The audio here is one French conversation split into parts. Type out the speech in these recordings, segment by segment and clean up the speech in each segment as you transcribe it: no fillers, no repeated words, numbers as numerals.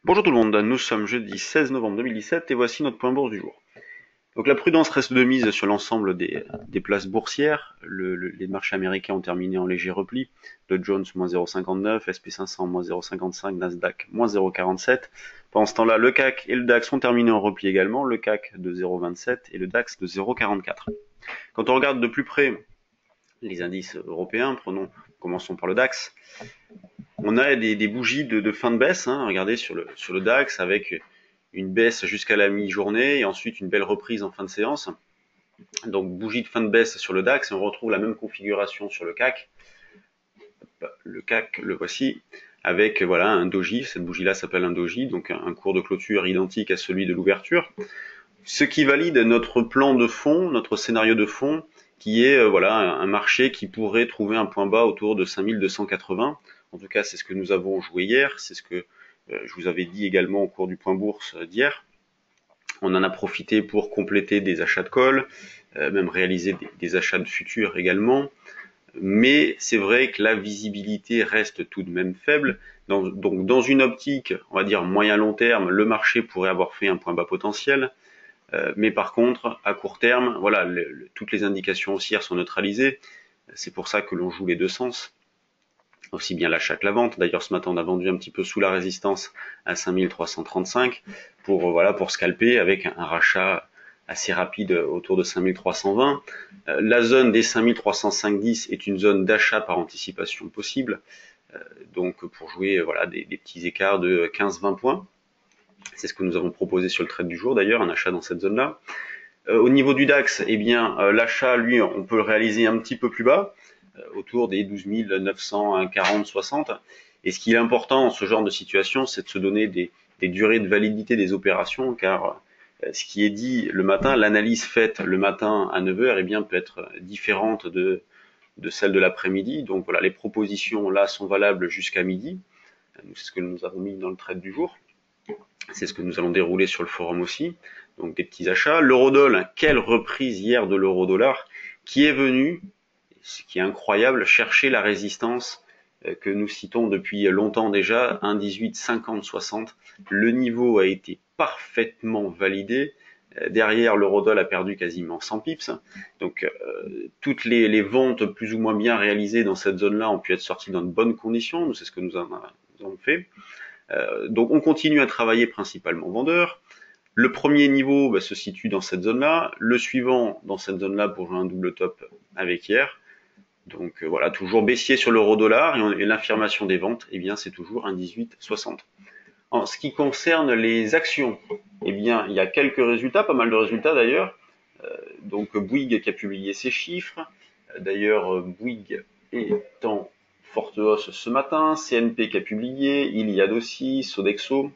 Bonjour tout le monde, nous sommes jeudi 16 novembre 2017 et voici notre point bourse du jour. Donc la prudence reste de mise sur l'ensemble des places boursières. Les marchés américains ont terminé en léger repli. Dow Jones moins 0,59, SP500 moins 0,55, Nasdaq moins 0,47. Pendant ce temps-là, le CAC et le DAX ont terminé en repli également, le CAC de 0,27 et le DAX de 0,44. Quand on regarde de plus près les indices européens, commençons par le DAX, on a des bougies de fin de baisse, hein. Regardez sur le DAX avec une baisse jusqu'à la mi-journée et ensuite une belle reprise en fin de séance. Donc bougie de fin de baisse sur le DAX et on retrouve la même configuration sur le CAC. Le CAC, le voici, avec voilà un doji. Cette bougie-là s'appelle un doji, donc un cours de clôture identique à celui de l'ouverture. Ce qui valide notre plan de fond, notre scénario de fond, qui est voilà un marché qui pourrait trouver un point bas autour de 5280. En tout cas, c'est ce que nous avons joué hier, c'est ce que je vous avais dit également au cours du point bourse d'hier. On en a profité pour compléter des achats de call, même réaliser des achats de futurs également. Mais c'est vrai que la visibilité reste tout de même faible. Donc dans une optique, on va dire moyen-long terme, le marché pourrait avoir fait un point bas potentiel. Mais par contre, à court terme, voilà, toutes les indications haussières sont neutralisées. C'est pour ça que l'on joue les deux sens, aussi bien l'achat que la vente. D'ailleurs, ce matin, on a vendu un petit peu sous la résistance à 5335 pour scalper avec un rachat assez rapide autour de 5320. La zone des 5305-10 est une zone d'achat par anticipation possible. Donc pour jouer voilà des petits écarts de 15-20 points. C'est ce que nous avons proposé sur le trade du jour d'ailleurs, un achat dans cette zone-là. Au niveau du DAX, eh bien l'achat, lui, on peut le réaliser un petit peu plus bas, autour des 12 940, 60. Et ce qui est important dans ce genre de situation, c'est de se donner des durées de validité des opérations, car ce qui est dit le matin, l'analyse faite le matin à 9 h, eh bien, peut être différente de celle de l'après-midi. Donc voilà, les propositions là sont valables jusqu'à midi. C'est ce que nous avons mis dans le trade du jour. C'est ce que nous allons dérouler sur le forum aussi. Donc des petits achats. L'eurodoll, quelle reprise hier de l'euro-dollar, qui est venu, ce qui est incroyable, chercher la résistance que nous citons depuis longtemps déjà, 1,18, 50, 60. Le niveau a été parfaitement validé. Derrière, l'eurodoll a perdu quasiment 100 pips. Donc toutes les ventes plus ou moins bien réalisées dans cette zone-là ont pu être sorties dans de bonnes conditions. C'est ce que nous avons fait. Donc on continue à travailler principalement vendeur. Le premier niveau se situe dans cette zone-là, le suivant dans cette zone-là pour jouer un double top avec hier. Donc voilà, toujours baissier sur l'euro-dollar et l'affirmation des ventes, eh bien c'est toujours un 18,60. En ce qui concerne les actions, eh bien il y a quelques résultats, pas mal de résultats d'ailleurs. Donc Bouygues qui a publié ses chiffres. D'ailleurs Bouygues est en forte hausse ce matin, CNP qui a publié, Iliad aussi, Sodexo.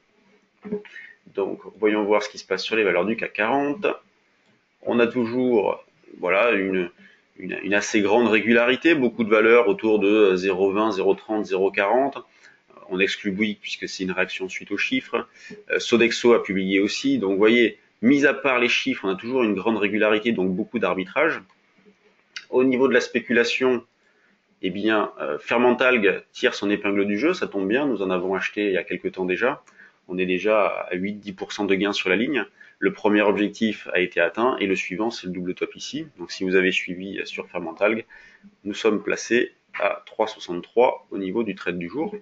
Donc voyons voir ce qui se passe sur les valeurs du CAC 40. On a toujours voilà une assez grande régularité, beaucoup de valeurs autour de 0,20, 0,30, 0,40. On exclut Bouygues puisque c'est une réaction suite aux chiffres. Sodexo a publié aussi. Donc vous voyez, mis à part les chiffres, on a toujours une grande régularité, donc beaucoup d'arbitrage. Au niveau de la spéculation, eh bien, Fermentalg tire son épingle du jeu, ça tombe bien, nous en avons acheté il y a quelques temps déjà. On est déjà à 8-10% de gains sur la ligne. Le premier objectif a été atteint et le suivant, c'est le double top ici. Donc si vous avez suivi sur Fermentalg, nous sommes placés à 3,63 au niveau du trade du jour.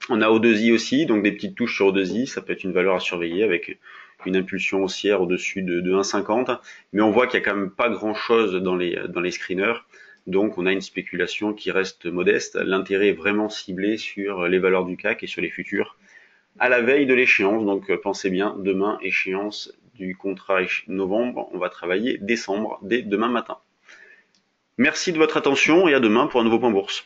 On a O2I aussi, donc des petites touches sur O2I, ça peut être une valeur à surveiller avec une impulsion haussière au-dessus de 1,50, mais on voit qu'il n'y a quand même pas grand-chose dans les screeners, donc on a une spéculation qui reste modeste. L'intérêt est vraiment ciblé sur les valeurs du CAC et sur les futurs à la veille de l'échéance, donc pensez bien, demain échéance du contrat novembre, on va travailler décembre dès demain matin. Merci de votre attention et à demain pour un nouveau point bourse.